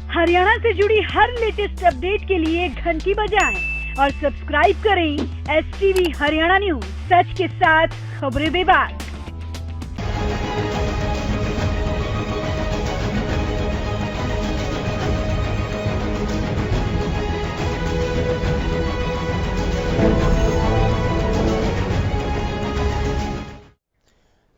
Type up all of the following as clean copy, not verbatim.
हरियाणा से जुड़ी हर latest update के लिए घंटी बजाएं और सब्सक्राइब करें STV हरियाणा न्यूज, सच के साथ खबरें बेबाक।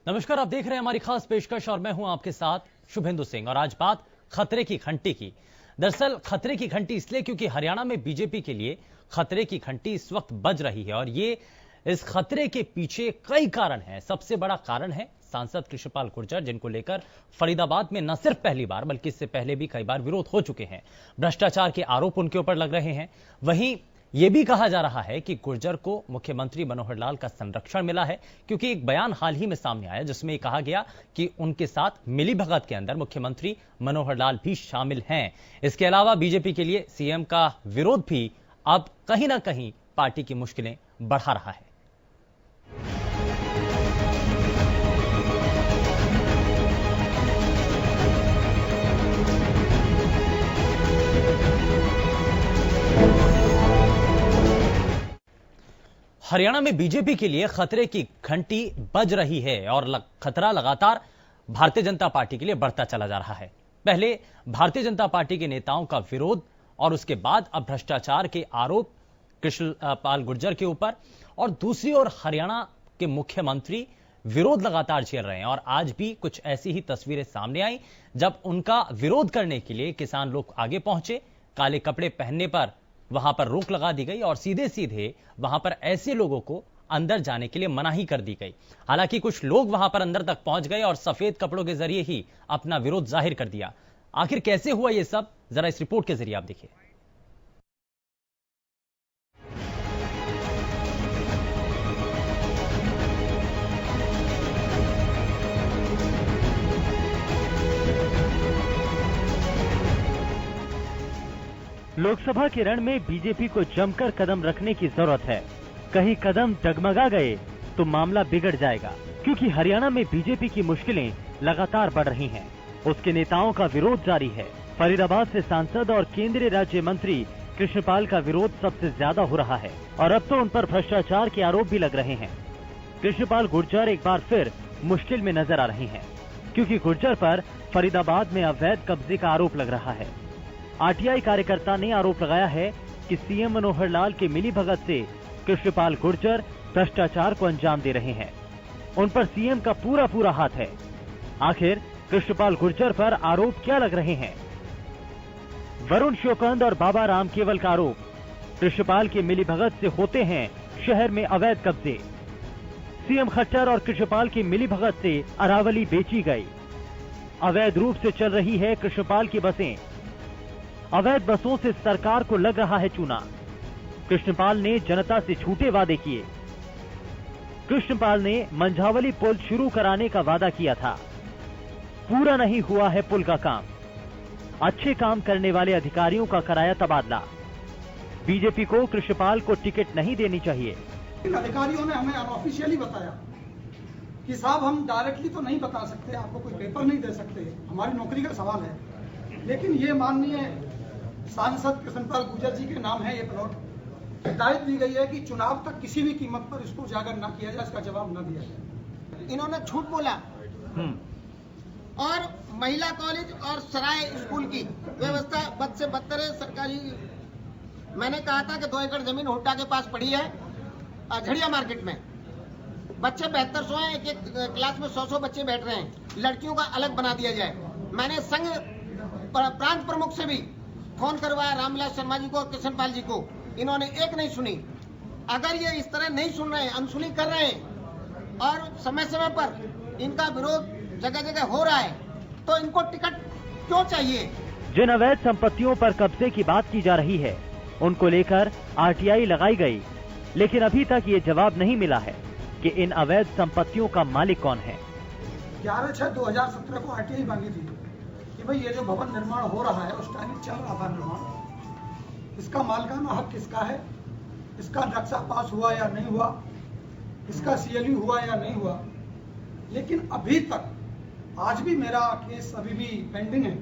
नमस्कार, आप देख रहे हैं हमारी खास पेशकश और मैं हूं आपके साथ शुभेंदु सिंह। और आज बात खतरे की घंटी की। दरअसल खतरे की घंटी इसलिए क्योंकि हरियाणा में बीजेपी के लिए खतरे की घंटी इस वक्त बज रही है और ये इस खतरे के पीछे कई कारण हैं। सबसे बड़ा कारण है सांसद कृष्णपाल गुर्जर, जिनको लेकर फरीदाबाद में न सिर्फ पहली बार बल्कि इससे पहले भी कई बार विरोध हो चुके हैं। भ्रष्टाचार के आरोप उनके ऊपर लग रहे हैं। वहीं यह भी कहा जा रहा है कि गुर्जर को मुख्यमंत्री मनोहर लाल का संरक्षण मिला है, क्योंकि एक बयान हाल ही में सामने आया जिसमें कहा गया कि उनके साथ मिलीभगत के अंदर मुख्यमंत्री मनोहर लाल भी शामिल हैं। इसके अलावा बीजेपी के लिए सीएम का विरोध भी अब कहीं ना कहीं पार्टी की मुश्किलें बढ़ा रहा है। हरियाणा में बीजेपी के लिए खतरे की घंटी बज रही है और खतरा लगातार भारतीय जनता पार्टी के लिए बढ़ता चला जा रहा है। पहले भारतीय जनता पार्टी के नेताओं का विरोध और उसके बाद अब भ्रष्टाचार के आरोप कृष्णपाल गुर्जर के ऊपर, और दूसरी ओर हरियाणा के मुख्यमंत्री विरोध लगातार झेल रहे हैं। और आज भी कुछ ऐसी ही तस्वीरें सामने आई जब उनका विरोध करने के लिए किसान लोग आगे पहुंचे। काले कपड़े पहनने पर वहां पर रोक लगा दी गई और सीधे सीधे वहां पर ऐसे लोगों को अंदर जाने के लिए मनाही कर दी गई। हालांकि कुछ लोग वहां पर अंदर तक पहुंच गए और सफेद कपड़ों के जरिए ही अपना विरोध जाहिर कर दिया। आखिर कैसे हुआ यह सब, जरा इस रिपोर्ट के जरिए आप देखिए। लोकसभा के रण में बीजेपी को जमकर कदम रखने की जरूरत है। कहीं कदम डगमगा गए तो मामला बिगड़ जाएगा, क्योंकि हरियाणा में बीजेपी की मुश्किलें लगातार बढ़ रही हैं। उसके नेताओं का विरोध जारी है। फरीदाबाद से सांसद और केंद्रीय राज्य मंत्री कृष्णपाल का विरोध सबसे ज्यादा हो रहा है और अब तो उन पर भ्रष्टाचार के आरोप भी लग रहे हैं। कृष्णपाल गुर्जर एक बार फिर मुश्किल में नजर आ रही हैं, क्योंकि गुर्जर पर फरीदाबाद में अवैध कब्जे का आरोप लग रहा है। आरटीआई कार्यकर्ता ने आरोप लगाया है कि सीएम मनोहर लाल के मिलीभगत से कृष्णपाल गुर्जर भ्रष्टाचार को अंजाम दे रहे हैं। उन पर सीएम का पूरा हाथ है। आखिर कृष्णपाल गुर्जर पर आरोप क्या लग रहे हैं? वरुण शोकंद और बाबा राम केवल का आरोप, कृष्णपाल के मिलीभगत से होते हैं शहर में अवैध कब्जे। सीएम खट्टर और कृष्णपाल की मिलीभगत से अरावली बेची गई। अवैध रूप से चल रही है कृष्णपाल की बसें। अवैध बसों से सरकार को लग रहा है चूना। कृष्णपाल ने जनता से झूठे वादे किए। कृष्णपाल ने मंझावली पुल शुरू कराने का वादा किया था, पूरा नहीं हुआ है पुल का काम। अच्छे काम करने वाले अधिकारियों का कराया तबादला। बीजेपी को कृष्णपाल को टिकट नहीं देनी चाहिए। अधिकारियों ने हमें अनऑफिशियली बताया कि साहब हम डायरेक्टली तो नहीं बता सकते, आपको कोई पेपर नहीं दे सकते, हमारी नौकरी का सवाल है। लेकिन ये माननीय सांसद कृष्णपाल गुर्जर जी के नाम है ये प्लॉट। हिदायत दी गई है कि चुनाव तक किसी भी कीमत पर इसको उजागर न किया जाए, इसका जवाब न दिया जाए। इन्होंने झूठ बोला और महिला कॉलेज और सराय स्कूल की व्यवस्था बद से बदतर है। सरकारी, मैंने कहा था कि 2 एकड़ जमीन हुड्डा के पास पड़ी है झड़िया मार्केट में। बच्चे 7200 हैं, एक क्लास में 100 बच्चे बैठ रहे हैं। लड़कियों का अलग बना दिया जाए। मैंने संघ प्रांत प्रमुख से भी फोन करवाया, रामविलास शर्मा जी को और कृष्णपाल जी को। इन्होंने एक नहीं सुनी। अगर ये इस तरह नहीं सुन रहे हैं, अनसुनी कर रहे हैं और समय समय पर इनका विरोध जगह जगह हो रहा है, तो इनको टिकट क्यों चाहिए? जिन अवैध संपत्तियों पर कब्जे की बात की जा रही है, उनको लेकर आरटीआई लगाई गई, लेकिन अभी तक ये जवाब नहीं मिला है कि इन अवैध संपत्तियों का मालिक कौन है। 11/6/2017 को आरटीआई मांगी थी कि भाई ये जो भवन निर्माण हो रहा है, उस टाइम चल रहा था निर्माण, इसका मालिकाना हक किसका है, इसका नक्शा पास हुआ या नहीं हुआ, इसका सीएलयू हुआ या नहीं हुआ। लेकिन अभी तक आज भी मेरा केस अभी भी पेंडिंग है,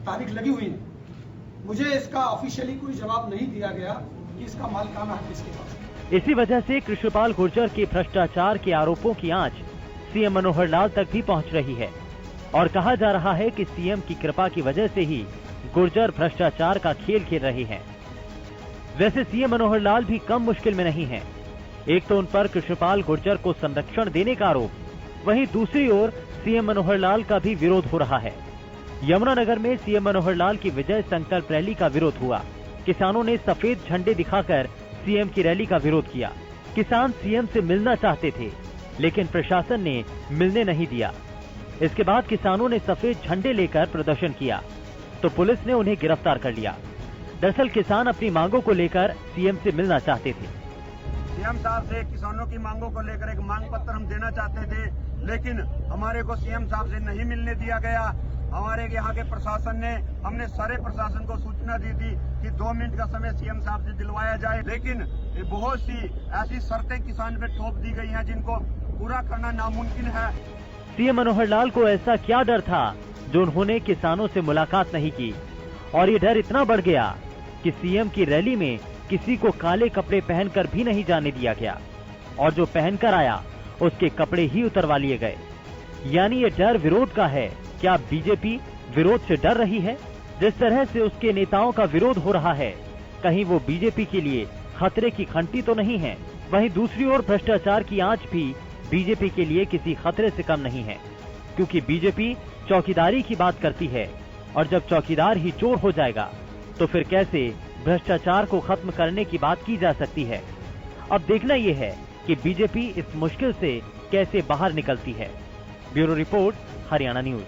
तारीख लगी हुई है। मुझे इसका ऑफिशियली कोई जवाब नहीं दिया गया कि इसका मालिकाना हक किसके पास है। इसी वजह से कृष्णपाल गुर्जर के भ्रष्टाचार के आरोपों की आंच सीएम मनोहर लाल तक भी पहुंच रही है और कहा जा रहा है कि सीएम की कृपा की वजह से ही गुर्जर भ्रष्टाचार का खेल खेल रहे हैं। वैसे सीएम मनोहर लाल भी कम मुश्किल में नहीं हैं। एक तो उन पर कृष्णपाल गुर्जर को संरक्षण देने का आरोप, वहीं दूसरी ओर सीएम मनोहर लाल का भी विरोध हो रहा है। यमुनानगर में सीएम मनोहर लाल की विजय संकल्प रैली का विरोध हुआ। किसानों ने सफेद झंडे दिखाकर सीएम की रैली का विरोध किया। किसान सीएम से मिलना चाहते थे, लेकिन प्रशासन ने मिलने नहीं दिया। इसके बाद किसानों ने सफेद झंडे लेकर प्रदर्शन किया तो पुलिस ने उन्हें गिरफ्तार कर लिया। दरअसल किसान अपनी मांगों को लेकर सीएम से मिलना चाहते थे। सीएम साहब से किसानों की मांगों को लेकर एक मांग पत्र हम देना चाहते थे, लेकिन हमारे को सीएम साहब से नहीं मिलने दिया गया। हमारे यहाँ के प्रशासन ने, हमने सारे प्रशासन को सूचना दी थी कि 2 मिनट का समय सीएम साहब से दिलवाया जाए, लेकिन बहुत सी ऐसी शर्तें किसान पे थोप दी गई हैं जिनको पूरा करना नामुमकिन है। सीएम मनोहर लाल को ऐसा क्या डर था जो उन्होंने किसानों से मुलाकात नहीं की, और ये डर इतना बढ़ गया कि सीएम की रैली में किसी को काले कपड़े पहनकर भी नहीं जाने दिया गया, और जो पहनकर आया उसके कपड़े ही उतरवा लिए गए। यानी ये डर विरोध का है। क्या बीजेपी विरोध से डर रही है? जिस तरह से उसके नेताओं का विरोध हो रहा है, कहीं वो बीजेपी के लिए खतरे की घंटी तो नहीं है? वहीं दूसरी ओर भ्रष्टाचार की आंच भी बीजेपी के लिए किसी खतरे से कम नहीं है, क्योंकि बीजेपी चौकीदारी की बात करती है, और जब चौकीदार ही चोर हो जाएगा तो फिर कैसे भ्रष्टाचार को खत्म करने की बात की जा सकती है? अब देखना यह है कि बीजेपी इस मुश्किल से कैसे बाहर निकलती है। Bureau report, Haryana news.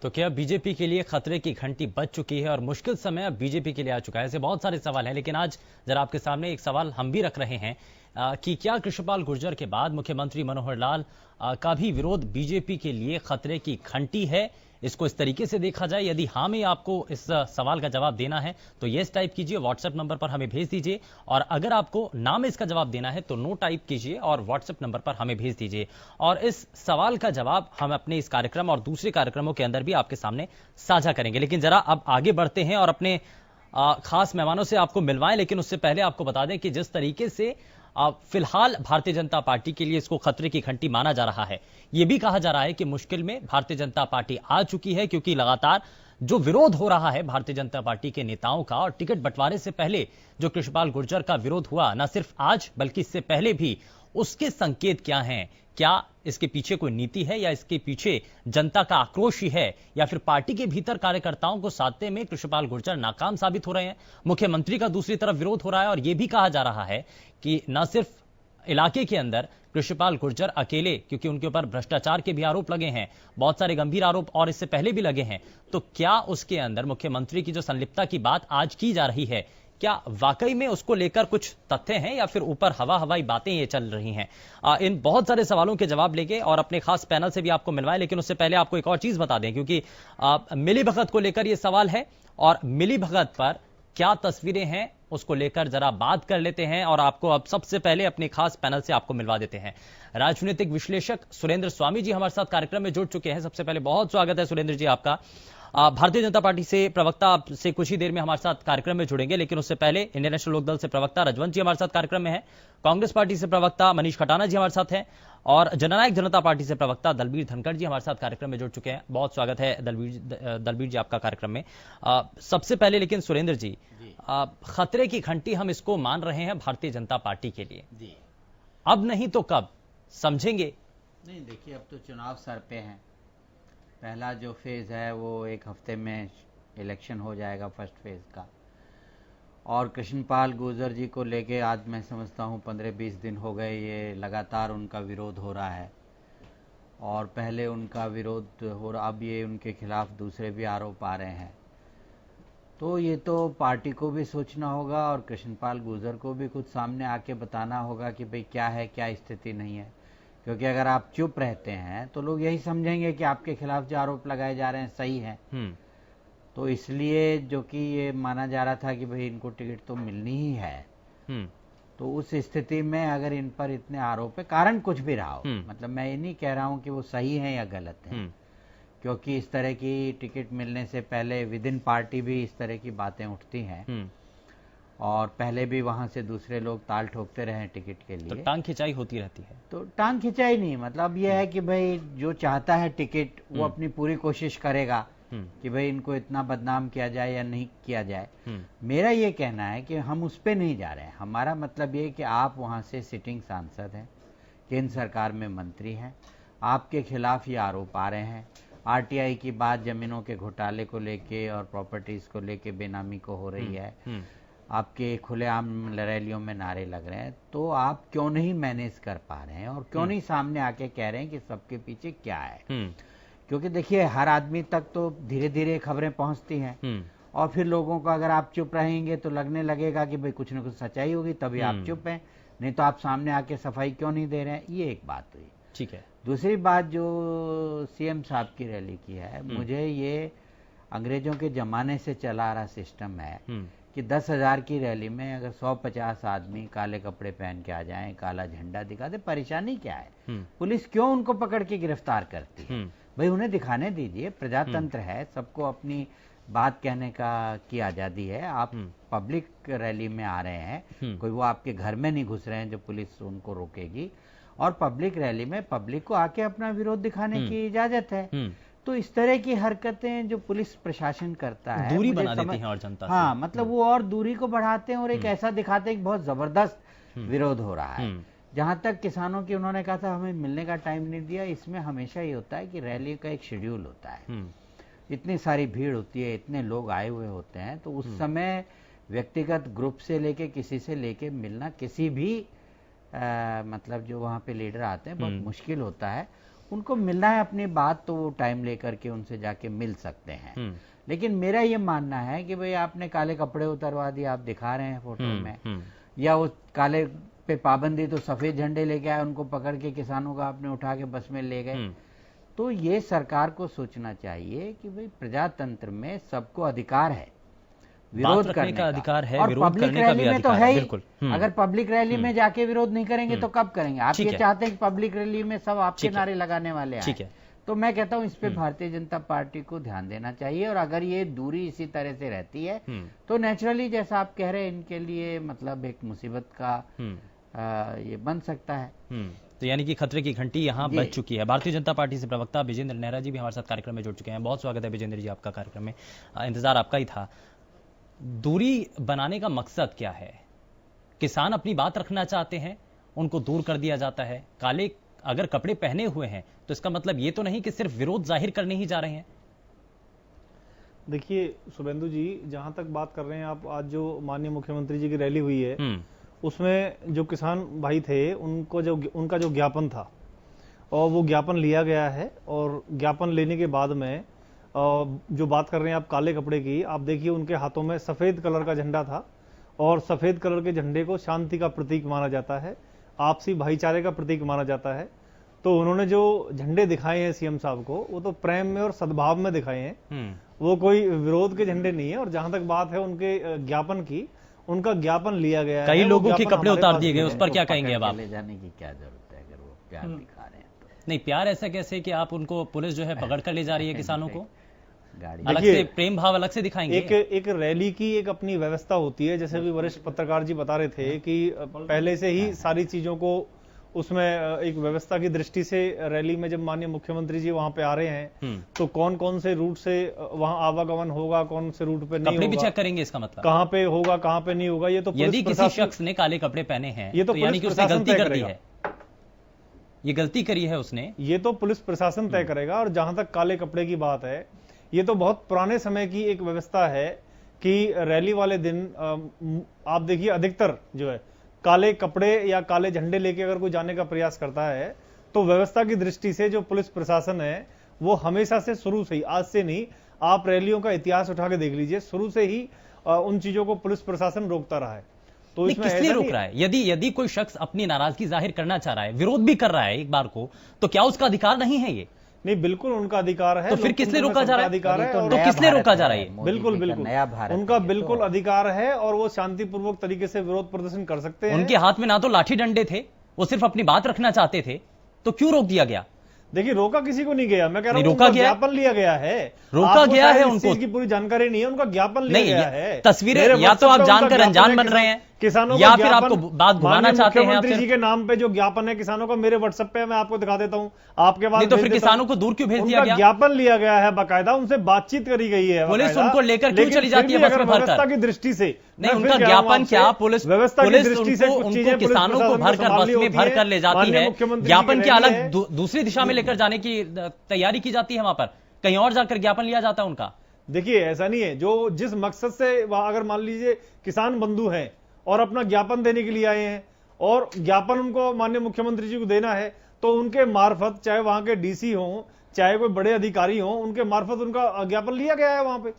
तो क्या बीजेपी के लिए खतरे की घंटी बज चुकी है और मुश्किल समय अब बीजेपी के लिए आ चुका है? ऐसे बहुत सारे सवाल हैं, लेकिन आज जरा आपके सामने एक सवाल हम भी रख रहे हैं कि क्या कृष्णपाल गुर्जर के बाद मुख्यमंत्री मनोहर लाल का भी विरोध बीजेपी के लिए खतरे की घंटी है? इसको इस तरीके से देखा जाए। यदि हाँ में आपको इस सवाल का जवाब देना है तो यस टाइप कीजिए, व्हाट्सएप नंबर पर हमें भेज दीजिए, और अगर आपको ना में इसका जवाब देना है तो नो टाइप कीजिए और व्हाट्सएप नंबर पर हमें भेज दीजिए। और इस सवाल का जवाब हम अपने इस कार्यक्रम और दूसरे कार्यक्रमों के अंदर भी आपके सामने साझा करेंगे। लेकिन जरा अब आगे बढ़ते हैं और अपने खास मेहमानों से आपको मिलवाएं, लेकिन उससे पहले आपको बता दें कि जिस तरीके से फिलहाल भारतीय जनता पार्टी के लिए इसको खतरे की घंटी माना जा रहा है, यह भी कहा जा रहा है कि मुश्किल में भारतीय जनता पार्टी आ चुकी है, क्योंकि लगातार जो विरोध हो रहा है भारतीय जनता पार्टी के नेताओं का, और टिकट बंटवारे से पहले जो कृष्णपाल गुर्जर का विरोध हुआ, न सिर्फ आज बल्कि इससे पहले भी, उसके संकेत क्या हैं? क्या इसके पीछे कोई नीति है, या इसके पीछे जनता का आक्रोश ही है, या फिर पार्टी के भीतर कार्यकर्ताओं को साधने में कृष्णपाल गुर्जर नाकाम साबित हो रहे हैं? मुख्यमंत्री का दूसरी तरफ विरोध हो रहा है, और यह भी कहा जा रहा है कि न सिर्फ इलाके के अंदर कृष्णपाल गुर्जर अकेले, क्योंकि उनके ऊपर भ्रष्टाचार के भी आरोप लगे हैं, बहुत सारे गंभीर आरोप और इससे पहले भी लगे हैं, तो क्या उसके अंदर मुख्यमंत्री की जो संलिप्तता की बात आज की जा रही है, क्या वाकई में उसको लेकर कुछ तथ्य हैं, या फिर ऊपर हवाई बातें ये चल रही हैं? इन बहुत सारे सवालों के जवाब लेके और अपने खास पैनल से भी आपको मिलवाएं, लेकिन उससे पहले आपको एक और चीज बता दें, क्योंकि मिलीभगत को लेकर यह सवाल है, और मिलीभगत पर क्या तस्वीरें हैं उसको लेकर जरा बात कर लेते हैं, और आपको अब सबसे पहले अपने खास पैनल से आपको मिलवा देते हैं। राजनीतिक विश्लेषक सुरेंद्र स्वामी जी हमारे साथ कार्यक्रम में जुड़ चुके हैं। सबसे पहले बहुत स्वागत है सुरेंद्र जी आपका। भारतीय जनता पार्टी से प्रवक्ता से कुछ ही देर में हमारे साथ कार्यक्रम में जुड़ेंगे, लेकिन उससे पहले इंडियन नेशनल लोकदल से प्रवक्ता रजवंत जी हमारे साथ कार्यक्रम में हैं, कांग्रेस पार्टी से प्रवक्ता मनीष खटाना जी हमारे साथ हैं, और जननायक जनता पार्टी से प्रवक्ता दलबीर धनखड़ जी हमारे साथ कार्यक्रम में जुड़ चुके हैं। बहुत स्वागत है दलबीर जी आपका कार्यक्रम में। सबसे पहले लेकिन सुरेंद्र जी, खतरे की घंटी हम इसको मान रहे हैं भारतीय जनता पार्टी के लिए, अब नहीं तो कब समझेंगे? नहीं, देखिए, अब तो चुनाव सर पे हैं। पहला जो फेज़ है वो 1 हफ्ते में इलेक्शन हो जाएगा, फर्स्ट फेज़ का, और कृष्णपाल गुर्जर जी को लेके आज मैं समझता हूँ 15-20 दिन हो गए ये लगातार उनका विरोध हो रहा है, और पहले उनका विरोध हो रहा, अब ये उनके खिलाफ दूसरे भी आरोप आ रहे हैं। तो ये तो पार्टी को भी सोचना होगा और कृष्णपाल गुर्जर को भी कुछ सामने आके बताना होगा कि भाई क्या है, क्या स्थिति नहीं है, क्योंकि अगर आप चुप रहते हैं तो लोग यही समझेंगे कि आपके खिलाफ जो आरोप लगाए जा रहे हैं सही है। तो इसलिए जो कि ये माना जा रहा था कि भाई इनको टिकट तो मिलनी ही है, तो उस स्थिति में अगर इन पर इतने आरोप है, कारण कुछ भी रहा हो, मतलब मैं ये नहीं कह रहा हूं कि वो सही है या गलत है, क्योंकि इस तरह की टिकट मिलने से पहले विद इन पार्टी भी इस तरह की बातें उठती हैं और पहले भी वहां से दूसरे लोग ताल ठोकते रहे हैं टिकट के लिए। तो टांग खिंचाई होती रहती है। तो टांग खिंचाई नहीं, मतलब यह है कि भाई जो चाहता है टिकट वो अपनी पूरी कोशिश करेगा कि भाई इनको इतना बदनाम किया जाए या नहीं किया जाए। मेरा ये कहना है कि हम उस पे नहीं जा रहे हैं। हमारा मतलब ये कि आप वहां से सिटिंग सांसद हैं, केंद्र सरकार में मंत्री हैं, आपके खिलाफ ये आरोप आ रहे हैं। आरटीआई की बात जमीनों के घोटाले को लेके और प्रॉपर्टीज को लेके बेनामी को हो रही है, आपके खुलेआम रैलियों में नारे लग रहे हैं, तो आप क्यों नहीं मैनेज कर पा रहे हैं और क्यों नहीं सामने आके कह रहे हैं कि सबके पीछे क्या है? क्योंकि देखिए हर आदमी तक तो धीरे धीरे खबरें पहुंचती हैं और फिर लोगों को अगर आप चुप रहेंगे तो लगने लगेगा कि भाई कुछ न कुछ सच्चाई होगी तभी आप चुप हैं, नहीं तो आप सामने आके सफाई क्यों नहीं दे रहे हैं। ये एक बात हुई। ठीक है। दूसरी बात जो सीएम साहब की रैली की है, मुझे ये अंग्रेजों के जमाने से चला आ रहा सिस्टम है कि 10,000 की रैली में अगर 150 आदमी काले कपड़े पहन के आ जाएं, काला झंडा दिखा दे, परेशानी क्या है? पुलिस क्यों उनको पकड़ के गिरफ्तार करती है? भाई उन्हें दिखाने दीजिए, प्रजातंत्र है, सबको अपनी बात कहने की आजादी है। आप पब्लिक रैली में आ रहे हैं, कोई वो आपके घर में नहीं घुस रहे हैं जो पुलिस उनको रोकेगी, और पब्लिक रैली में पब्लिक को आके अपना विरोध दिखाने की इजाजत है। तो इस तरह की हरकतें जो पुलिस प्रशासन करता है, दूरी बना देती हैं और जनता से। हाँ, मतलब वो और दूरी को बढ़ाते हैं और एक ऐसा दिखाते हैं कि बहुत जबरदस्त विरोध हो रहा है। जहां तक किसानों की उन्होंने कहा था हमें मिलने का टाइम नहीं दिया, इसमें हमेशा ये होता है कि रैली का एक शेड्यूल होता है, इतनी सारी भीड़ होती है, इतने लोग आए हुए होते हैं, तो उस समय व्यक्तिगत ग्रुप से लेके किसी से लेके मिलना किसी भी मतलब जो वहाँ पे लीडर आते हैं बहुत मुश्किल होता है। उनको मिलना है अपनी बात तो वो टाइम लेकर के उनसे जाके मिल सकते हैं। लेकिन मेरा ये मानना है कि भाई आपने काले कपड़े उतरवा दिए, आप दिखा रहे हैं फोटो में, या वो काले पे पाबंदी तो सफेद झंडे लेके आए, उनको पकड़ के किसानों का आपने उठा के बस में ले गए। तो ये सरकार को सोचना चाहिए कि भाई प्रजातंत्र में सबको अधिकार है विरोध करने का अधिकार है, और विरोध पब्लिक करने का भी रैली में तो अधिकार है है, ही। बिल्कुल। अगर पब्लिक रैली में जाके विरोध नहीं करेंगे तो कब करेंगे? आप ठीक ये है। चाहते हैं कि पब्लिक रैली में सब आपके नारे लगाने वाले ठीक आए। है। तो मैं कहता हूं इस पे भारतीय जनता पार्टी को ध्यान देना चाहिए, और अगर ये दूरी इसी तरह से रहती है तो नेचुरली जैसा आप कह रहे हैं इनके लिए मतलब एक मुसीबत का ये बन सकता है। तो यानी कि खतरे की घंटी यहाँ बज चुकी है। भारतीय जनता पार्टी से प्रवक्ता विजेंद्र नेहरा जी भी हमारे साथ कार्यक्रम में जुड़ चुके हैं। बहुत स्वागत है विजेंद्र जी आपका कार्यक्रम में, इंतजार आपका ही था। दूरी बनाने का मकसद क्या है? किसान अपनी बात रखना चाहते हैं, उनको दूर कर दिया जाता है। काले अगर कपड़े पहने हुए हैं तो इसका मतलब ये तो नहीं कि सिर्फ विरोध जाहिर करने ही जा रहे हैं। देखिए शुभेंदु जी, जहां तक बात कर रहे हैं आप, आज जो माननीय मुख्यमंत्री जी की रैली हुई है उसमें जो किसान भाई थे उनका जो ज्ञापन था और वो ज्ञापन लिया गया है, और ज्ञापन लेने के बाद में जो बात कर रहे हैं आप काले कपड़े की, आप देखिए उनके हाथों में सफेद कलर का झंडा था और सफेद कलर के झंडे को शांति का प्रतीक माना जाता है, आपसी भाईचारे का प्रतीक माना जाता है। तो उन्होंने जो झंडे दिखाए हैं सीएम साहब को, वो तो प्रेम में और सद्भाव में दिखाए हैं, वो कोई विरोध के झंडे नहीं है। और जहां तक बात है उनके ज्ञापन की, उनका ज्ञापन लिया गया है, कई लोगों के कपड़े उतार दिए गए, उस पर क्या कहेंगे अब आप? ले जाने की क्या जरूरत है अगर वो प्यार दिखा रहे हैं तो? नहीं, प्यार ऐसा कैसे कि आप उनको, पुलिस जो है पकड़ कर ले जा रही है किसानों को, गाड़ी अलग से प्रेम भाव अलग से दिखाएंगे? एक रैली की एक अपनी व्यवस्था होती है, जैसे भी वरिष्ठ पत्रकार जी बता रहे थे कि पहले से ही सारी चीजों को उसमें एक व्यवस्था की दृष्टि से रैली में जब माननीय मुख्यमंत्री जी वहां पे आ रहे हैं तो कौन कौन से रूट से वहां आवागमन होगा, कौन से रूट पे नहीं कपड़े होगा, भी चेक करेंगे, इसका मतलब कहां पे होगा कहां पे नहीं होगा, ये तो यदि किसी शख्स ने काले कपड़े पहने हैं ये तो यानी कि उसने गलती कर दी है, ये गलती करी है उसने, ये तो पुलिस प्रशासन तय करेगा। और जहां तक काले कपड़े की बात है, ये तो बहुत पुराने समय की एक व्यवस्था है कि रैली वाले दिन आप देखिए अधिकतर जो है काले कपड़े या काले झंडे लेके अगर कोई जाने का प्रयास करता है तो व्यवस्था की दृष्टि से जो पुलिस प्रशासन है वो हमेशा से, शुरू से ही, आज से नहीं, आप रैलियों का इतिहास उठा के देख लीजिए, शुरू से ही उन चीजों को पुलिस प्रशासन रोकता रहा है। तो इसमें किस लिए रोक रहा है? यदि कोई शख्स अपनी नाराजगी जाहिर करना चाह रहा है, विरोध भी कर रहा है एक बार को, तो क्या उसका अधिकार नहीं है ये? नहीं, बिल्कुल उनका अधिकार है। तो फिर किस लिए रोका जा रहा है? अधिकार है तो किस लिए रोका जा रहा है? बिल्कुल बिल्कुल उनका बिल्कुल अधिकार है और वो शांतिपूर्वक तरीके से विरोध प्रदर्शन कर सकते हैं। उनके हाथ में ना तो लाठी डंडे थे, वो सिर्फ अपनी बात रखना चाहते थे, तो क्यों रोक दिया गया? देखिए रोका किसी को नहीं गया, मैं कह रहा नहीं, हूं रोका उनका गया? ज्ञापन लिया गया है। रोका आपको गया शायद है इस उनको। चीज की पूरी जानकारी नहीं है, उनका ज्ञापन लिया नहीं, गया है। तस्वीरें मेरे या तो WhatsApp आप पे उनका जानकर ज्ञापन अनजान है, बन रहे हैं, किसानों या का फिर ज्ञापन, आपको बात घुमाना माननीय चाहते हैं, मुख्यमंत्री या जी फिर के नाम पे जो ज्ञापन है किसानों का, मेरे व्हाट्सएप पे मैं आपको दिखा देता हूं, आपके पास नहीं तो भेज फिर देता किसानों हूं। को दूर क्यों भेज दिया उनका गया? ज्ञापन लिया गया है, बाकायदा उनसे बातचीत करी गई है, पुलिस बाकायदा। उनको लेकर क्यों लेकिन चली जाती है फिर भी बस अगर में भरकर? व्यवस्था की दृष्टि से नहीं, मैं उनका फिर कह रहा हूं ज्ञापन आपसे, क्या, पुलिस व्यवस्था की पुलिस दृष्टि से कुछ उनको चीजें पुलिस किसानों को प्रशासन भर कर बस संभालनी में होती भर है। कर ले जाती माननीय है, मुख्यमंत्री जी ज्ञापन की के रैली अलग है। दूसरी दिशा में लेकर जाने की तैयारी की जाती है, वहां पर कहीं और जाकर ज्ञापन लिया जाता है उनका। देखिए ऐसा नहीं है, जो जिस मकसद से अगर मान लीजिए किसान बंधु हैं और अपना ज्ञापन देने के लिए आए हैं और ज्ञापन उनको माननीय मुख्यमंत्री जी को देना है, तो उनके मार्फत, चाहे वहां के डीसी हों, चाहे कोई बड़े अधिकारी हों, उनके मार्फत उनका ज्ञापन लिया गया है वहां पे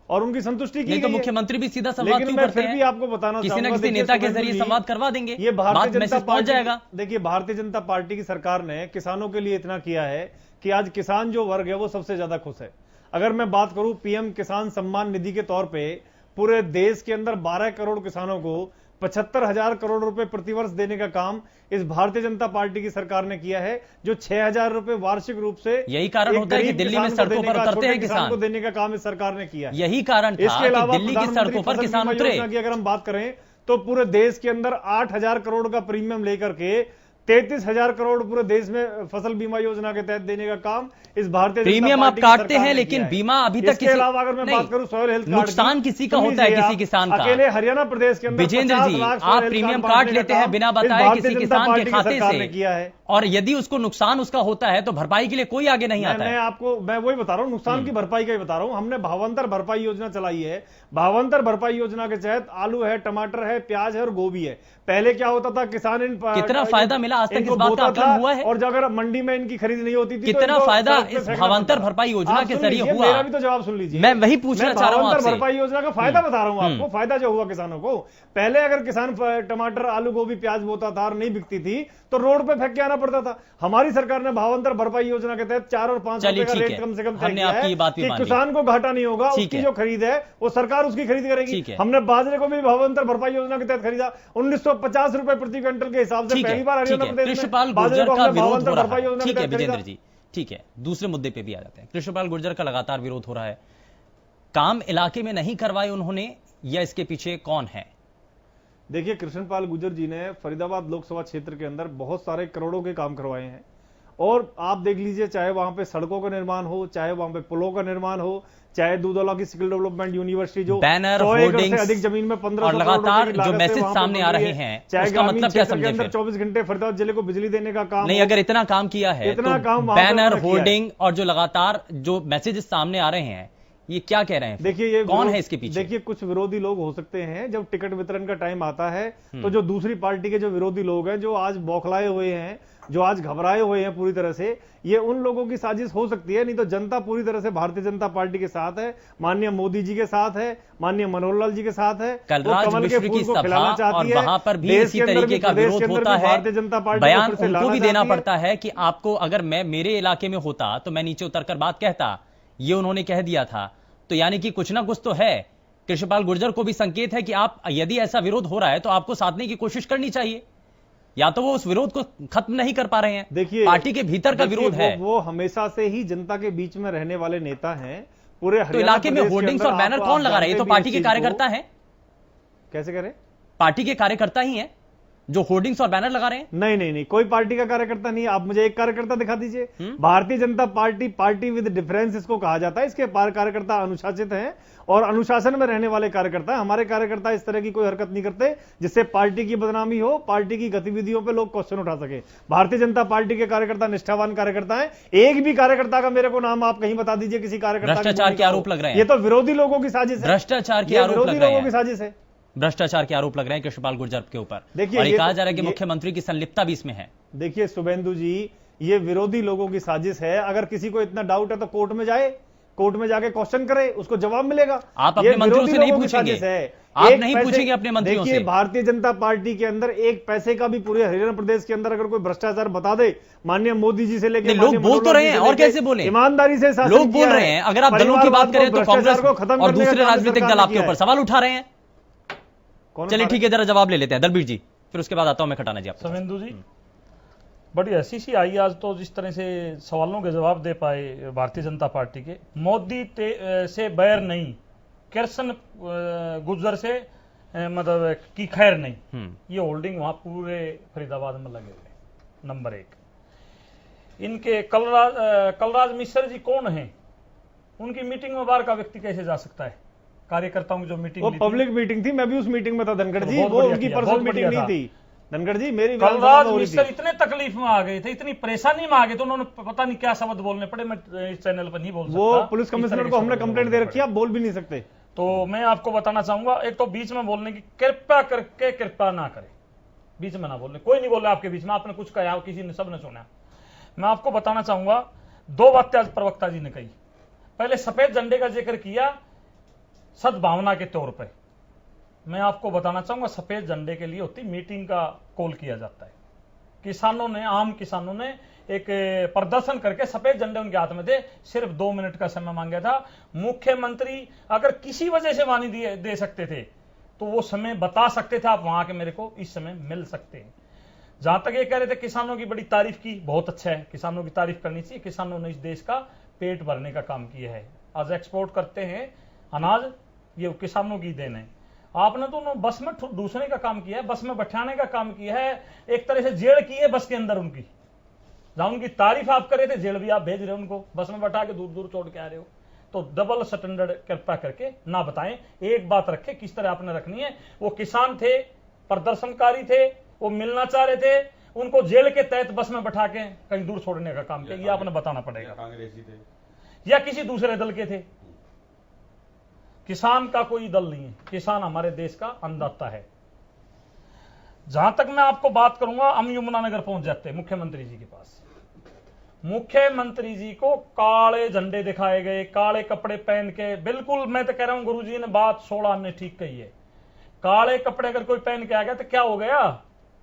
और उनकी संतुष्टि की नहीं तो गई है। मुख्यमंत्री भी सीधा संवाद लेकिन क्यों मैं करते फिर भी हैं? आपको बताना किसी न चाहूंगा, किसी देखिए नेता के सुरेंद्र जरिए जी, संवाद करवा देंगे, ये बात भारतीय मैसेज जनता पहुंच पार्टी, जाएगा। देखिए भारतीय जनता पार्टी की सरकार ने किसानों के लिए इतना किया है कि आज किसान जो वर्ग है वो सबसे ज्यादा खुश है। अगर मैं बात करूं पीएम किसान सम्मान निधि के तौर पे पूरे देश के अंदर 12 करोड़ किसानों को 75,000 करोड़ रुपए प्रतिवर्ष देने का काम इस भारतीय जनता पार्टी की सरकार ने किया है, जो 6,000 रुपए वार्षिक रूप से यही कारण एक होता है कि गरीब दिल्ली में किसान को सड़कों देने पर का, उतरते छोटे हैं किसान को किसान। देने का काम इस सरकार ने किया है। यही कारण था इसके अलावा कि दिल्ली की प्रधानमंत्री सड़कों पर फसल किसान बीमा उतरे। योजना की अगर हम बात करें तो पूरे देश के अंदर 8,000 करोड़ का प्रीमियम लेकर के 33,000 करोड़ पूरे देश में फसल बीमा योजना के तहत देने का काम इस भारतीय जनता प्रीमियम आप पार्टी की काटते सरकार हैं, ने लेकिन किया है। बीमा अभी तक इसके अलावा अगर मैं बात करूं सॉइल हेल्थ कार्ड नुकसान की, किसी का सुन होता है, लीजिए किसी आप, किसान का। अकेले हरियाणा प्रदेश के अंदर विजेंद्र 50 जी, लाख आप सॉइल हेल्थ प्रीमियम कार्ड काट बांटने लेते का हैं काम बिना इस बताए भारतीय किसी जनता किसान के पार्टी की खाते सरकार ने से, किया है। और यदि उसको नुकसान उसका होता है तो भरपाई के लिए कोई आगे नहीं आता है। मैं वही बता रहा हूं, नुकसान की भरपाई का ही बता रहा हूं। हमने भावांतर भरपाई योजना चलाई है। भावांतर भरपाई योजना के तहत आलू है, टमाटर है, प्याज है और गोभी है। पहले क्या होता था, किसान इन कितना फायदा मिला आज तक इस बात का आकलन हुआ है? और जो अगर मंडी में इनकी खरीद नहीं होती थी कितना तो फायदा सड़क पे इस फेंकना भावांतर पड़ता था। भरपाई योजना आप के सुन जरिए लीजिए, हुआ? मेरा भी तो जवाब सुन लीजिए। मैं वही पूछना चाह रहा हूं भावांतर आपसे। भरपाई योजना का फायदा बता रहा हूं आपको, फायदा जो हुआ किसानों को। पहले अगर किसान टमाटर, आलू, गोभी, प्याज बोता था और नहीं बिकती थी तो रोड पे फेंक के आना पड़ता था। हमारी सरकार ने भावांतर भरपाई योजना के तहत 4 और 5 रुपए का रेट कम से कम तय हमने किया आपकी है ये बात भी कि मान ली। किसान को घाटा नहीं होगा, ठीक उसकी है। जो खरीद है वो सरकार उसकी खरीद करेगी। ठीक है। हमने बाजरे को भी भावांतर भरपाई योजना के तहत खरीदा 1950 रुपए प्रति क्विंटल के हिसाब से। ठीक है, पहली बार ठीक हरियाणा है। प्रदेश में कृष्णपाल बाजरे गुर्जर को का हमने विरोध भावांतर हो रहा भरपाई है। योजना के ठीक है तहत खरीदा। विजेंद्र जी, ठीक है, दूसरे मुद्दे पे भी आ जाते हैं। कृष्णपाल गुर्जर का लगातार विरोध हो रहा है, काम इलाके में नहीं करवाए उन्होंने, या इसके पीछे कौन है? देखिए कृष्णपाल गुर्जर जी ने फरीदाबाद लोकसभा क्षेत्र के अंदर बहुत सारे करोड़ों के काम करवाए हैं और आप देख लीजिए, चाहे वहां पे सड़कों का निर्माण हो, चाहे वहां पे पुलों का निर्माण हो, चाहे दूधौला की स्किल डेवलपमेंट यूनिवर्सिटी जो बैनर, 100 एकड़ से होर्डिंग्स अधिक जमीन में 15 और लगातार जो मैसेज सामने आ रहे हैं, उसका मतलब क्या समझे फिर? 24 घंटे फरीदाबाद जिले को बिजली देने का काम नहीं, हो। अगर इतना काम किया है इतना तो काम वहां पे बैनर, उन्होंने किया है। होर्डिंग और जो लगातार जो मैसेजेस सामने आ रहे हैं, ये क्या कह रहे हैं? देखिए ये कौन है इसके पीछे? देखिए कुछ विरोधी लोग हो सकते हैं, जब टिकट वितरण का टाइम आता है तो जो दूसरी पार्टी के जो विरोधी लोग हैं, जो आज बौखलाए हुए हैं, जो आज घबराए हुए हैं पूरी तरह से, ये उन लोगों की साजिश हो सकती है। नहीं तो जनता पूरी तरह से भारतीय जनता पार्टी के साथ है, माननीय मोदी जी के साथ है, माननीय मनोहर लाल जी के साथ है। कलराज मिश्र की सभा और वहां पर भी इसी तरीके का विरोध होता है। भारतीय जनता पार्टी बयान उनको भी देना पड़ता है कि आपको, अगर मैं मेरे इलाके में होता तो मैं नीचे उतरकर बात कहता, ये उन्होंने कह दिया था। तो यानी कि कुछ ना कुछ तो है। कृष्णपाल गुर्जर को भी संकेत है कि आप, यदि ऐसा विरोध हो रहा है तो आपको साधने की कोशिश करनी चाहिए, या तो वो उस विरोध को खत्म नहीं कर पा रहे हैं। देखिए पार्टी के भीतर का विरोध है। वो हमेशा से ही जनता के बीच में रहने वाले नेता हैं। पूरे तो इलाके में होर्डिंग्स और बैनर कौन लगा रहे हैं? तो पार्टी के कार्यकर्ता हैं। कैसे करें? पार्टी के कार्यकर्ता ही हैं जो होर्डिंग्स और बैनर लगा रहे हैं। नहीं नहीं नहीं, कोई पार्टी का कार्यकर्ता नहीं। आप मुझे एक कार्यकर्ता दिखा दीजिए। Bharatiya Janata party, party with difference इसको कहा जाता है। इसके कार्यकर्ता अनुशासित हैं और अनुशासन में रहने वाले कार्यकर्ता। हमारे कार्यकर्ता इस तरह की कोई हरकत नहीं करते जिससे पार्टी की बदनामी हो, पार्टी की गतिविधियों पे लोग क्वेश्चन उठा सके। भारतीय जनता पार्टी के कार्यकर्ता निष्ठावान कार्यकर्ता हैं। एक भी कार्यकर्ता का मेरे को नाम आप कहीं बता दीजिए किसी कार्यकर्ता। भ्रष्टाचार के आरोप लग रहे हैं। ये तो विरोधी लोगों की साजिश है। भ्रष्टाचार के आरोप लग रहे हैं। लोगों की साजिश है। भ्रष्टाचार के आरोप लग रहे हैं कृष्णपाल गुर्जर के ऊपर। देखिए, और ये कहा तो- जा रहा है कि ये- मुख्यमंत्री की संलिप्तता भी इसमें है। देखिए शुभेंदु जी, ये विरोधी लोगों की साजिश है। अगर किसी को इतना डाउट है तो कोर्ट में जाए, कोर्ट में जाके क्वेश्चन करे, उसको जवाब मिलेगा। आप अपने ये मंत्रियों से विरोधी नहीं लोगों की पूछेंगे। साजिश है। आप एक नहीं पैसे- पूछेंगे अपने मंत्रियों देखिए, से। भारतीय जनता पार्टी के अंदर एक पैसे का भी पूरे हरियाणा प्रदेश के अंदर अगर कोई भ्रष्टाचार बता दे, माननीय मोदी जी से लेकर लोग बोल तो रहे हैं, और कैसे बोले? ईमानदारी से शासन लोग बोल किया रहे है। हैं। अगर आप दलों की बात करें तो कांग्रेस को खत्म और करने का दूसरे काम राजनीतिक सरकार दल ने आपके किया ऊपर है। सवाल उठा रहे हैं। कौन चलिए उठा ठीक है, जरा जवाब ले लेते हैं दलबीर जी, फिर उसके बाद आता हूं मैं खटाना जी आपके पास। शुभेंदु जी, बड़ी हंसी सी आई आज तो, जिस तरह से सवालों के जवाब दे पाए भारतीय जनता पार्टी के। मोदी से बैर नहीं, कृष्ण गुर्जर से मतलब की खैर नहीं, ये होल्डिंग वहां पूरे फरीदाबाद में लगे हुए। नंबर 1, इनके कलराज मिश्र जी कौन हैं? उनकी मीटिंग में बाहर का व्यक्ति कैसे जा सकता है? कार्यकर्ताओं की जो मीटिंग, वो पब्लिक मीटिंग थी, मैं भी उस मीटिंग में था धनखड़ जी, वो उनकी पर्सनल मीटिंग नहीं थी धनखड़ जी। मेरी कलराज मिश्र इतने तकलीफ में आ गए थे, इतनी परेशानी में आ गए थे, उन्होंने पता नहीं क्या शब्द बोलने पड़े, मैं इस चैनल पर नहीं बोल सकता। वो पुलिस कमिश्नर को हमने कंप्लेंट दे रखी है, आप बोल भी नहीं सकते। तो मैं आपको बताना चाहूंगा, एक तो बीच में बोलने की कृपया करके कृपया ना करें, बीच में ना बोलने। कोई नहीं बोला आपके बीच में, आपने कुछ कहा, किसी ने, सब ने सुना। मैं आपको बताना चाहूंगा 2 बातें आज प्रवक्ता जी ने कही। पहले सफेद झंडे का जिक्र किया सद्भावना के तौर पर। मैं आपको बताना चाहूंगा सफेद झंडे के लिए होती मीटिंग का कॉल किया जाता है। किसानों ने, आम किसानों ने एक प्रदर्शन करके सफेद झंडे उनके हाथ में थे, सिर्फ 2 मिनट का समय मांगा था। मुख्यमंत्री अगर किसी वजह से वाणी दे सकते थे तो वो समय बता सकते थे, आप वहां के मेरे को इस समय मिल सकते हैं। जहां तक ये कह रहे थे किसानों की बड़ी तारीफ की, बहुत अच्छा है, किसानों की तारीफ करनी चाहिए। किसानों ने इस देश का पेट भरने का काम किया है, आज एक्सपोर्ट करते हैं अनाज, ये किसानों की देन है। आपने तो बस में दूसरे का काम किया है, बस में बैठाने का काम किया है, एक तरह से जेल की है बस के अंदर उनकी। जहां उनकी तारीफ आप कर रहे थे, जेल भी आप भेज रहे हो उनको, बस में बैठा के दूर दूर छोड़ के आ रहे हो। तो डबल स्टैंडर्ड कृपया करके ना बताएं। एक बात रखें किस तरह आपने रखनी है। वो किसान थे, प्रदर्शनकारी थे, वो मिलना चाह रहे थे, उनको जेल के तहत बस में बैठा के कहीं दूर छोड़ने का काम किया, ये आपने बताना पड़ेगा। कांग्रेसी थे या किसी दूसरे दल के थे। किसान का कोई दल नहीं है, किसान हमारे देश का अन्नदाता है। जहां तक मैं आपको बात करूंगा, हम यमुनानगर पहुंच जाते हैं मुख्यमंत्री जी के पास। मुख्यमंत्री जी को काले झंडे दिखाए गए, काले कपड़े पहन के, बिल्कुल मैं तो कह रहा हूं गुरुजी ने बात 16 ने ठीक कही है। काले कपड़े अगर कोई पहन के आ गया तो क्या हो गया?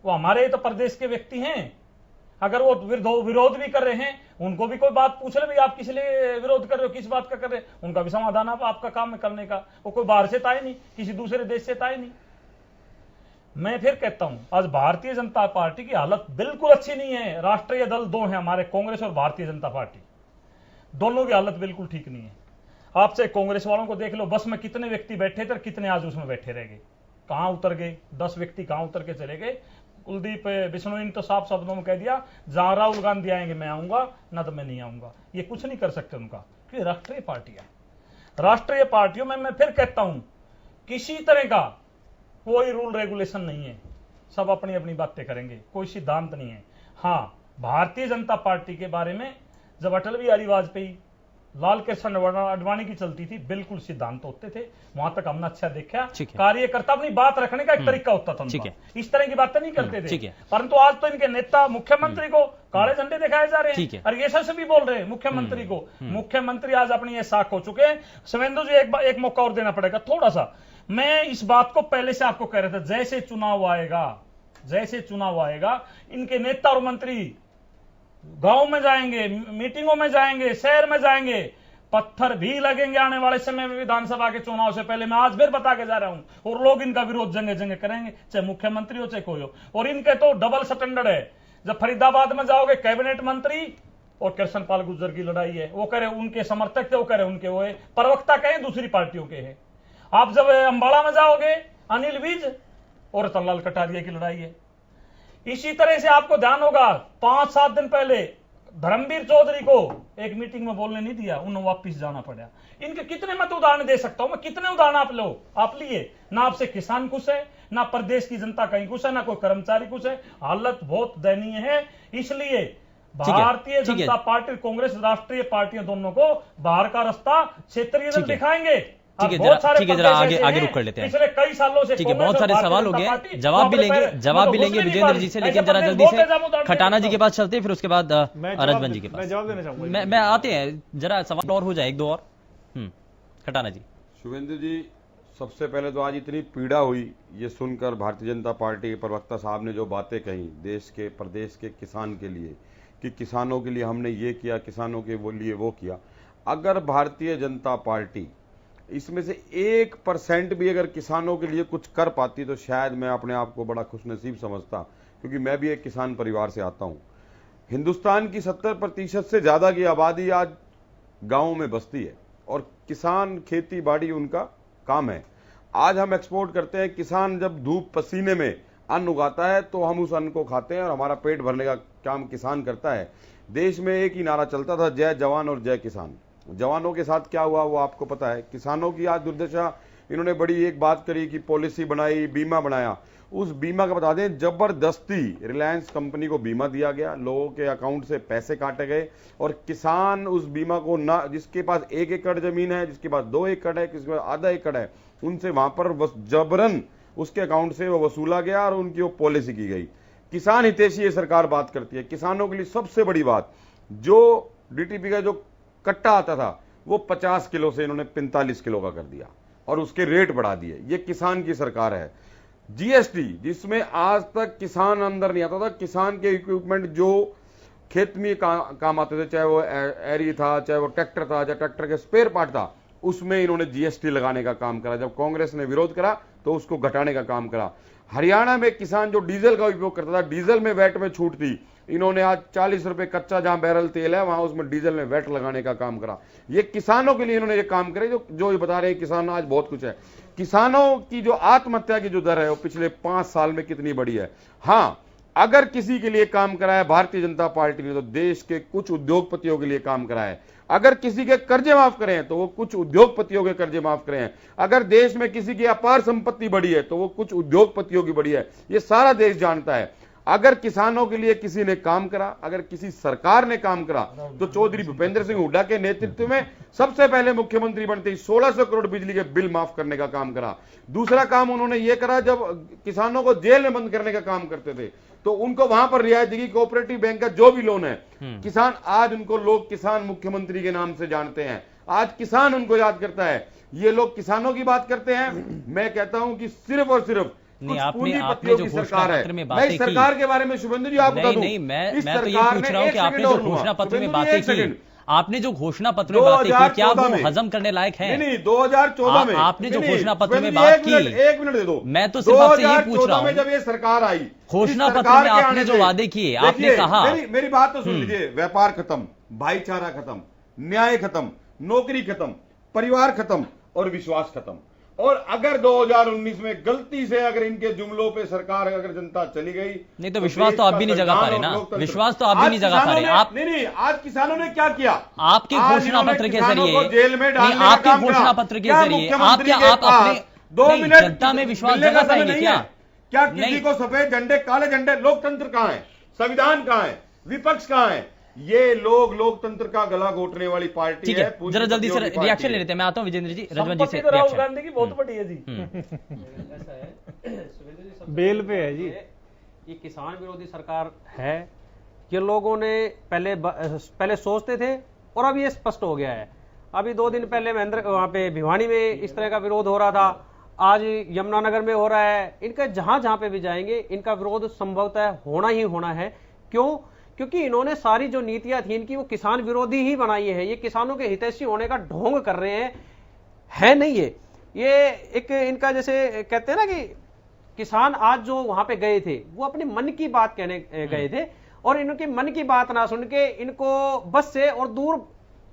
वो हमारे तो प्रदेश के व्यक्ति हैं। अगर वो विरोध भी कर रहे हैं, उनको भी कोई बात पूछ रहे, भाई आप किस लिए विरोध कर रहे हो, किस बात का कर रहे हैं, उनका भी समाधान आपका काम है करने का। वो कोई बाहर से ताए नहीं, किसी दूसरे देश से ताए नहीं। मैं फिर कहता हूं, आज भारतीय जनता पार्टी की हालत बिल्कुल अच्छी नहीं है। राष्ट्रीय दल 2 हैं हमारे, कांग्रेस और भारतीय जनता पार्टी, दोनों की हालत बिल्कुल ठीक नहीं है। आपसे कांग्रेस वालों को देख लो, बस में कितने व्यक्ति बैठे थे और कितने आज उसमें बैठे रह गए, कहां उतर गए, 10 व्यक्ति कहां उतर के चले गए। कुलदीप बिश्नोई ने तो साफ शब्दों में कह दिया, जहां राहुल गांधी आएंगे मैं आऊंगा, ना तो मैं नहीं आऊंगा। ये कुछ नहीं कर सकते उनका, क्योंकि राष्ट्रीय पार्टियां, राष्ट्रीय पार्टियों में मैं फिर कहता हूं, किसी तरह का कोई रूल रेगुलेशन नहीं है, सब अपनी अपनी बातें करेंगे, कोई सिद्धांत नहीं है। हां, भारतीय जनता पार्टी के बारे में जब अटल बिहारी वाजपेयी, लाल कृष्ण आडवाणी की चलती थी, बिल्कुल सिद्धांत होते थे, वहां तक हमने अच्छा देखा। कार्यकर्ता अपनी बात रखने का एक तरीका होता था उनका, इस तरह की बातें नहीं करते थे। परंतु आज तो इनके नेता मुख्यमंत्री को काले झंडे दिखाए जा रहे हैं और ये सब भी बोल रहे हैं मुख्यमंत्री को। मुख्यमंत्री आज अपनी ये साख हो चुके हैं। शुभेंदु जी एक मौका और देना पड़ेगा थोड़ा सा। मैं इस बात को पहले से आपको कह रहा था, जैसे चुनाव आएगा इनके नेता और मंत्री गांव में जाएंगे, मीटिंगों में जाएंगे, शहर में जाएंगे, पत्थर भी लगेंगे आने वाले समय में विधानसभा के चुनाव से पहले। मैं आज फिर बता के जा रहा हूं, और लोग इनका विरोध जंगे जंगे करेंगे, चाहे मुख्यमंत्री हो चाहे कोई हो। और इनके तो डबल स्टैंडर्ड है। जब फरीदाबाद में जाओगे, कैबिनेट मंत्री और कृष्णपाल गुर्जर की लड़ाई है, वो करे उनके समर्थक थे, वो करे उनके वो है प्रवक्ता कहें दूसरी पार्टियों के हैं। आप जब अंबाला में जाओगे, अनिल विज और रतनलाल कटारिया की लड़ाई है। इसी तरह से आपको ध्यान होगा, 5-7 दिन पहले धर्मवीर चौधरी को एक मीटिंग में बोलने नहीं दिया, उन्हें वापस जाना पड़ा। इनके कितने मैं तो उदाहरण दे सकता हूं, मैं कितने उदाहरण आप लिए ना। आपसे किसान खुश है, ना प्रदेश की जनता कहीं खुश है, ना कोई कर्मचारी खुश है। हालत बहुत दयनीय है। इसलिए भारतीय जनता पार्टी, कांग्रेस, राष्ट्रीय पार्टियां दोनों को बाहर का रास्ता क्षेत्रीय दल दिखाएंगे। ठीक है, जरा आगे रुक कर लेते हैं। पिछले कई सालों से ठीक है, बहुत सारे सवाल हो गए, जवाब भी लेंगे विजेंद्र जी से, लेकिन जरा जल्दी से खटाना जी के पास चलते हैं, फिर उसके बाद रजबन जी के पास। मैं जवाब देना चाहूंगा। मैं आते हैं, जरा सवाल और हो जाए, 1-2 और। खटाना जी। शुभेंदु जी, सबसे पहले तो आज इतनी पीड़ा हुई ये सुनकर भारतीय जनता पार्टी के प्रवक्ता साहब ने जो बातें कही देश के, प्रदेश के किसान के लिए, कि किसानों के लिए हमने ये किया, किसानों के लिए वो किया। अगर भारतीय जनता पार्टी इसमें से 1% भी अगर किसानों के लिए कुछ कर पाती तो शायद मैं अपने आप को बड़ा खुशनसीब समझता, क्योंकि मैं भी एक किसान परिवार से आता हूं। हिंदुस्तान की 70% से ज्यादा की आबादी आज गांवों में बसती है और किसान खेती बाड़ी उनका काम है। आज हम एक्सपोर्ट करते हैं, किसान जब धूप पसीने में अन्न उगाता है तो हम उस अन्न को खाते हैं और हमारा पेट भरने का काम किसान करता है। देश में एक ही नारा चलता था, जय जवान और जय किसान। जवानों के साथ क्या हुआ वो आपको पता है। किसानों की आज दुर्दशा, इन्होंने बड़ी एक बात करी कि पॉलिसी बनाई, बीमा बनाया। उस बीमा का बता दें, जबरदस्ती रिलायंस कंपनी को बीमा दिया गया, लोगों के अकाउंट से पैसे काटे गए और किसान उस बीमा को ना, जिसके पास 1 एकड़ जमीन है, जिसके पास 2 एकड़ है, किसके पास आधा एकड़ है, उनसे वहां पर बस जबरन उसके अकाउंट से वो वसूला गया और उनकी वो पॉलिसी की गई। किसान हितैषी ये सरकार बात करती है। किसानों के लिए सबसे बड़ी बात, जो डीटीपी का जो कट्टा आता था वो 50 किलो से इन्होंने 45 किलो का कर दिया और उसके रेट बढ़ा दिए। ये किसान की सरकार है। जीएसटी, जिसमें आज तक किसान अंदर नहीं आता था, किसान के इक्विपमेंट जो खेत में काम आते थे, चाहे वो एरी था, चाहे वो ट्रैक्टर था, चाहे ट्रैक्टर के स्पेयर पार्ट था, उसमें इन्होंने जीएसटी लगाने का काम करा। जब कांग्रेस ने विरोध करा तो उसको घटाने का काम करा। हरियाणा में किसान जो डीजल का उपयोग करता था, डीजल में वैट में छूट थी, इन्होंने आज 40 रुपए कच्चा जहां बैरल तेल है वहां उसमें डीजल में वैट लगाने का काम करा। ये किसानों के लिए इन्होंने ये काम करे। जो ये बता रहे हैं किसान आज बहुत कुछ है। किसानों की जो आत्महत्या की जो दर है वो पिछले 5 साल में कितनी बड़ी है। हाँ, अगर किसी के लिए काम करा है भारतीय जनता पार्टी ने तो देश के कुछ उद्योगपतियों के लिए काम करा है। अगर किसी के कर्जे माफ करे हैं तो वो कुछ उद्योगपतियों के कर्जे माफ करे हैं। अगर देश में किसी की अपार संपत्ति बढ़ी है तो वो कुछ उद्योगपतियों की बढ़ी है। ये सारा देश जानता है। अगर किसानों के लिए किसी ने काम करा, अगर किसी सरकार ने काम करा तो चौधरी भूपेंद्र सिंह हुड्डा के नेतृत्व में सबसे पहले मुख्यमंत्री बनते ही 1600 करोड़ बिजली के बिल माफ करने का काम करा। दूसरा काम उन्होंने ये करा, जब किसानों को जेल में बंद करने का काम करते थे तो उनको वहां पर रियायत दी। कोऑपरेटिव बैंक का जो भी लोन है, किसान आज उनको लोग किसान मुख्यमंत्री के नाम से जानते हैं। आज किसान उनको याद करता है। ये लोग किसानों की बात करते हैं। मैं कहता हूं कि सिर्फ और सिर्फ नहीं, आपने जो घोषणा पत्र में बातें की, सरकार के बारे में शुभेंदु जी आप बता दूं। नहीं, मैं तो ये पूछ रहा हूं कि आपने जो घोषणा पत्र में बातें की, आपने जो घोषणा पत्र में बातें की, क्या वो हजम करने लायक है? नहीं, 2014 में आपने जो घोषणा पत्र में बात की, 1 मिनट दे दो। मैं तो सिर्फ आपसे ये पूछ रहा हूं, जब ये सरकार आई, घोषणा पत्र में आपने जो वादे किए, आपने कहा, मेरी बात तो सुन लीजिए, व्यापार खत्म, भाईचारा खत्म, न्याय खत्म, नौकरी खत्म, परिवार खत्म और विश्वास खत्म। और अगर 2019 में गलती से अगर इनके जुमलों पे सरकार, अगर जनता चली गई, नहीं तो विश्वास तो आप भी नहीं जगा पा रहे ना। विश्वास तो आप भी नहीं जगा पा रहे। आप नहीं, आज किसानों ने क्या किया? आपके घोषणा पत्र के जरिए, जेल में डालने का आपके काम घोषणा पत्र के जरिए आप अपने 2 मिनट जनता में विश्वास जगा पाएंगे क्या? क्या किसी को सफेद झंडे, काले झंडे? लोकतंत्र कहां है? संविधान कहां है? विपक्ष कहां है? ये लोग लोकतंत्र का गला घोटने वाली पार्टी है। जरा जल्दी से रिएक्शन ले लेते हैं। मैं आता हूं विजेंद्र जी, रजवन जी से। राहुल गांधी की बहुत बड़ी है जी। ऐसा है, बेल पे है जी। ये किसान विरोधी सरकार है। ये लोगों ने पहले सोचते थे और अब ये स्पष्ट हो गया है। अभी 2 दिन पहले महेंद्र वहां पे भिवानी में इस तरह का विरोध हो रहा था, आज यमुनानगर में हो रहा है। इनका जहां पे भी जाएंगे इनका विरोध संभवतः होना ही होना है। क्यों? क्योंकि इन्होंने सारी जो नीतियां थी इनकी वो किसान विरोधी ही बनाई है। ये किसानों के हितैषी होने का ढोंग कर रहे हैं, है नहीं ये एक इनका जैसे कहते हैं ना कि किसान आज जो वहां पे गए थे वो अपने मन की बात कहने गए थे और इनके मन की बात ना सुन के इनको बस से और दूर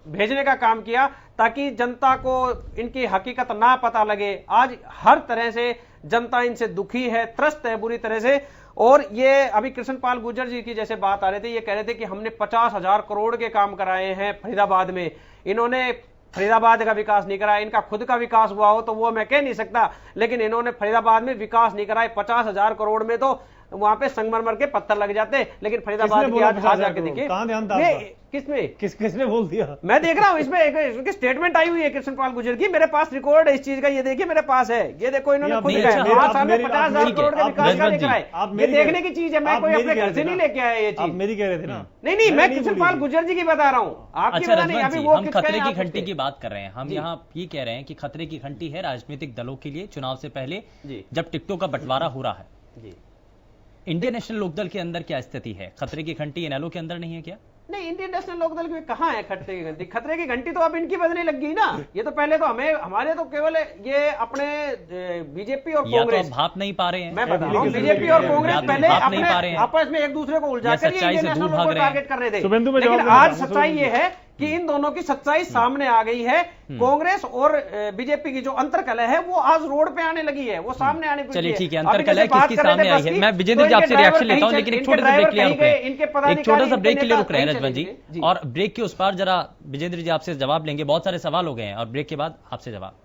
भेजने का काम किया ताकि जनता को इनकी हकीकत ना पता लगे। आज हर तरह से जनता इनसे दुखी है, त्रस्त है बुरी तरह से। और ये अभी कृष्णपाल गुर्जर जी की जैसे बात आ रही थी, ये कह रहे थे कि हमने 50,000 करोड़ के काम कराए हैं फरीदाबाद में। इन्होंने फरीदाबाद का विकास नहीं कराया। इनका खुद का विकास हुआ हो तो वो मैं कह नहीं सकता, लेकिन इन्होंने फरीदाबाद में विकास नहीं कराए। 50,000 करोड़ में तो वहां पे संगमरमर के पत्थर लग जाते, लेकिन फरीदाबाद की आज जाके देखिए किसने बोल दिया। मैं देख रहा हूँ इसमें एक स्टेटमेंट आई हुई है कृष्णपाल गुर्जर की, मेरे पास रिकॉर्ड है इस चीज का। ये देखिए मेरे पास है, ये देखो इन्होंने खुद 50,000 करोड़ का विकास का लेकर आए। ये देखने की चीज है, मैं कोई अपने घर से नहीं लेके आया ये चीज। मेरी कह रहे थे ना। नहीं, मैं कृष्णपाल गुर्जर जी की बता रहा हूँ, आपकी बता नहीं। अभी वो हम खतरे की घंटी की बात कर रहे हैं। हम यहाँ ये कह रहे हैं कि खतरे की घंटी है राजनीतिक दलों के लिए चुनाव से पहले, जब टिकटों का बंटवारा हो रहा है। इंडियन नेशनल लोकदल के अंदर क्या स्थिति है? खतरे की घंटी इनेलो के अंदर नहीं है क्या? नहीं, इंडियन नेशनल लोकदल में कहाँ है खतरे की घंटी? खतरे की घंटी तो अब इनकी बजने लग गई ना। ये तो पहले तो हमारे तो केवल ये अपने बीजेपी और कांग्रेस तो भाप नहीं पा रहे हैं। मैं बता रहा हूँ, बीजेपी और कांग्रेस पहले अपने आपस में एक दूसरे को उलझाकर इंडियन नेशनल लोकदल को टारगेट कर रहे थे, लेकिन आज सच्चाई ये है कि इन दोनों की सच्चाई सामने आ गई है। कांग्रेस और बीजेपी की जो अंतर्कलह है वो आज रोड पे आने लगी है, वो सामने आने। चलिए ठीक है, अंतर्कलह किसकी सामने आई है? मैं विजेंद्र जी आपसे रिएक्शन लेता हूं, लेकिन एक छोटे से ब्रेक के लिए रुक रहे हैं। एक छोटा सा ब्रेक के लिए रुक रहे हैं रजवन जी, और ब्रेक के उस पार जरा विजेंद्र जी आपसे जवाब लेंगे। बहुत सारे सवाल हो गए हैं और ब्रेक के बाद आपसे जवाब।